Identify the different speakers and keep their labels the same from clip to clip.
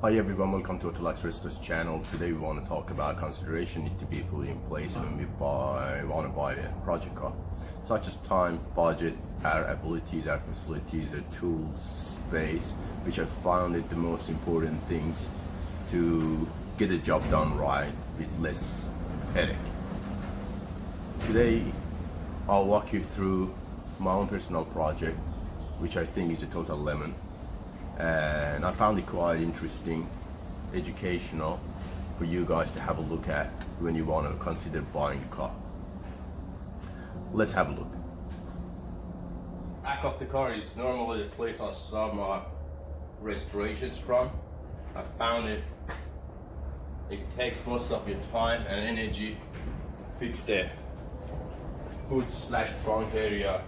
Speaker 1: Hi everyone, welcome to Autoluxe Resto's channel. Today we want to talk about consideration need to be put in place when we want to buy a project car, such as time, budget, our abilities, our facilities, our tools, space, which I found it the most important things to get the job done right with less headache. Today I'll walk you through my own personal project, which I think is a total lemon. And I found it quite interesting, educational for you guys to have a look at when you want to consider buying a car. Let's have a look. Back of the car is normally the place I start my restorations from. I found it takes most of your time and energy to fix the hood/trunk area.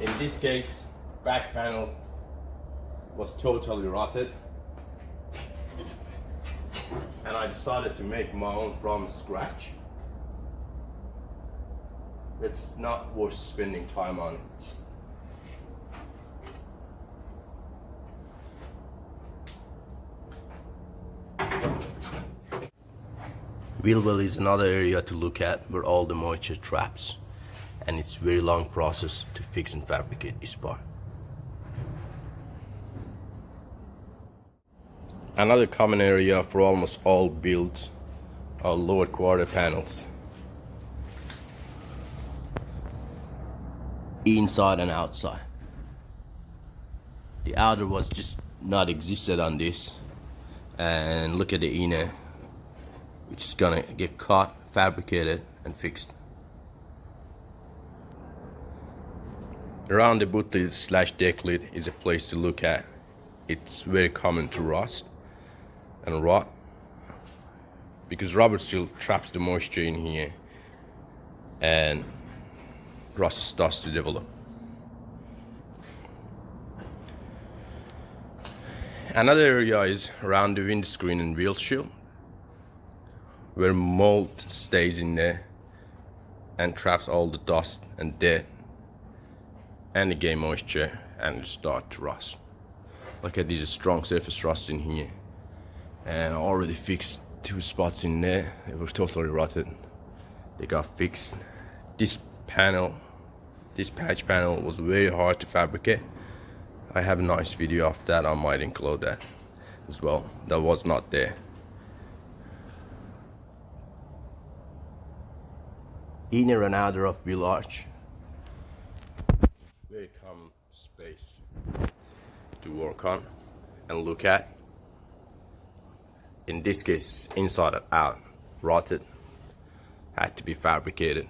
Speaker 1: In this case, back panel was totally rotted, and I decided to make my own from scratch. It's not worth spending time on. Wheel well is another area to look at where all the moisture traps, and it's a very long process to fix and fabricate this part. Another common area for almost all builds are lower quarter panels, inside and outside. The outer was just not existed on this, and look at the inner, which is gonna get cut, fabricated and fixed. Around the boot lid/deck lid is a place to look at. It's very common to rust and rot because rubber seal traps the moisture in here and rust starts to develop. Another area is around the windscreen and wheel shield, where mold stays in there and traps all the dust and dirt and again moisture, and it start to rust. Look at this strong surface rust in here, and I already fixed 2 spots in there. They were totally rotted. They got fixed. This patch panel was very hard to fabricate. I have a nice video of that. I might include that as well. That was not there. Inner and outer of wheel arch, very common space to work on and look at. In this case, inside and out, rotted, had to be fabricated.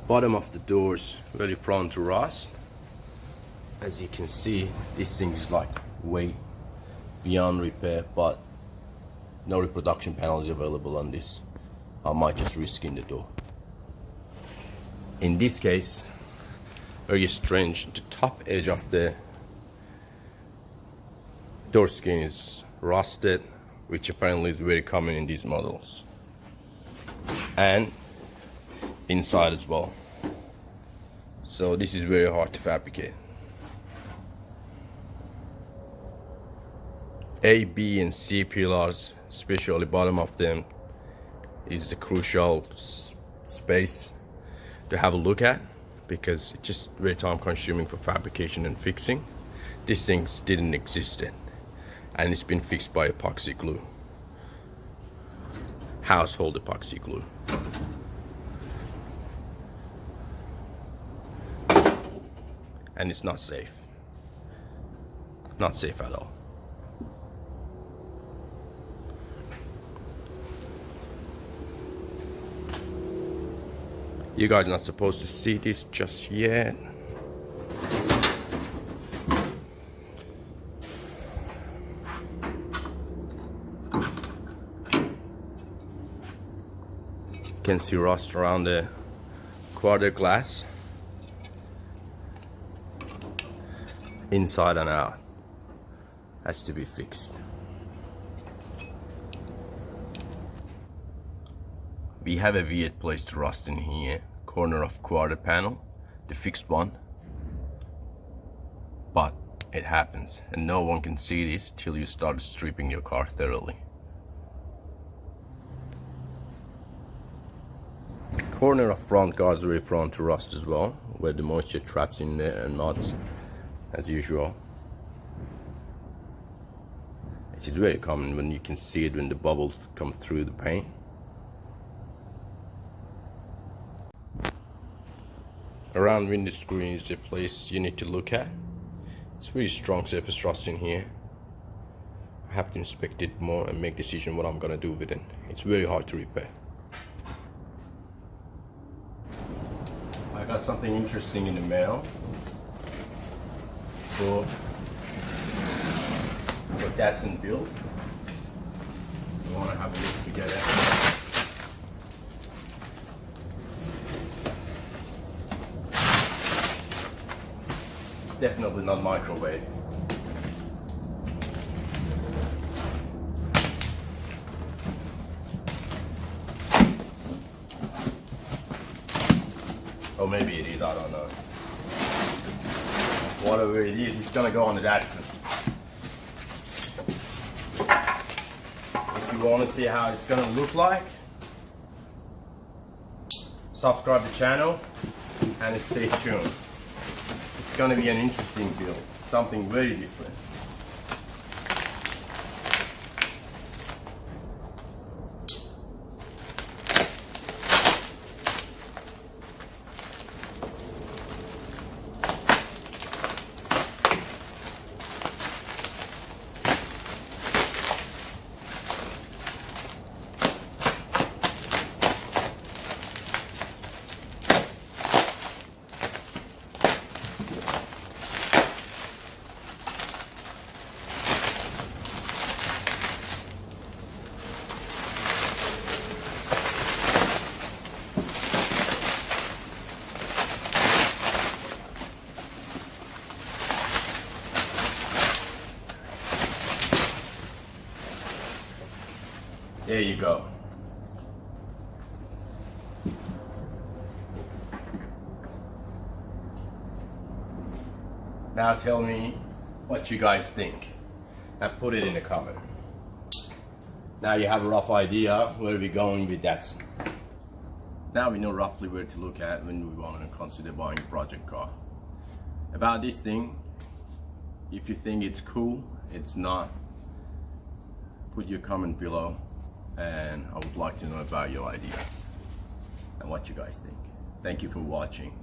Speaker 1: Bottom of the doors very prone to rust. As you can see, this thing is like way beyond repair, but no reproduction panel is available on this. I might just risk in the door. In this case, very strange, the top edge of the door skin is rusted, which apparently is very common in these models, and inside as well. So this is very hard to fabricate. A, B and C pillars, especially bottom of them, is the crucial space to have a look at because it's just very time consuming for fabrication and fixing. These things didn't exist then, and it's been fixed by epoxy glue, household epoxy glue. And it's not safe. Not safe at all. You guys are not supposed to see this just yet. You can see rust around the quarter glass, inside and out. Has to be fixed. We have a weird place to rust in here, corner of quarter panel, the fixed one. But it happens, and no one can see this till you start stripping your car thoroughly. Corner of front guard is very prone to rust as well, where the moisture traps in there and knots, as usual. It is very common when you can see it when the bubbles come through the paint. Around window screen is the place you need to look at. It's very strong surface rust in here. I have to inspect it more and make decision what I'm gonna do with it. It's very hard to repair. I got something interesting in the mail for Datsun build. We want to have a look together. It's definitely not microwave. Or maybe it is, I don't know. Whatever it is, it's gonna go on the Datsun. If you want to see how it's gonna look like, subscribe to the channel and stay tuned. It's gonna be an interesting build, something very different. There you go. Now tell me what you guys think and put it in the comment. Now you have a rough idea where we're going with that. Now we know roughly where to look at when we want to consider buying a project car. About this thing, if you think it's cool, it's not, put your comment below. And I would like to know about your ideas and what you guys think. Thank you for watching.